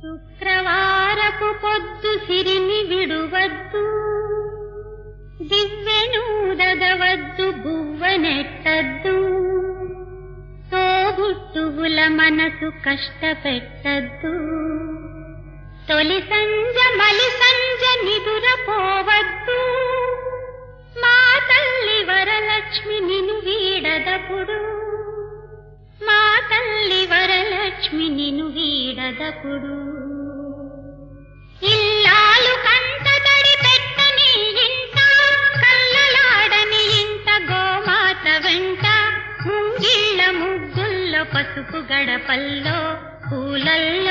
శుక్రవారపు పొద్దు సిరిని విడువద్దు, దివ్వెనూదగవద్దు, బువ్వనెట్టద్దు, తోబుట్టువుల మనసు కష్టపెట్టద్దు. తొలి సంజ మలి సంజ నిదురపోవద్దు, మా తల్లి వరలక్ష్మి నిన్ను వీడదపుడు, మా తల్లి వరలక్ష్మి నిన్ను వీడదపుడు. ఇల్లాలు కంటతడి పెట్టని ఇంట, కల్లలాడని ఇంట, గోమాత వెంట, ముంగిళ్ళ ముగ్గుల్లో పసుపు గడపల్లో పూలల్లో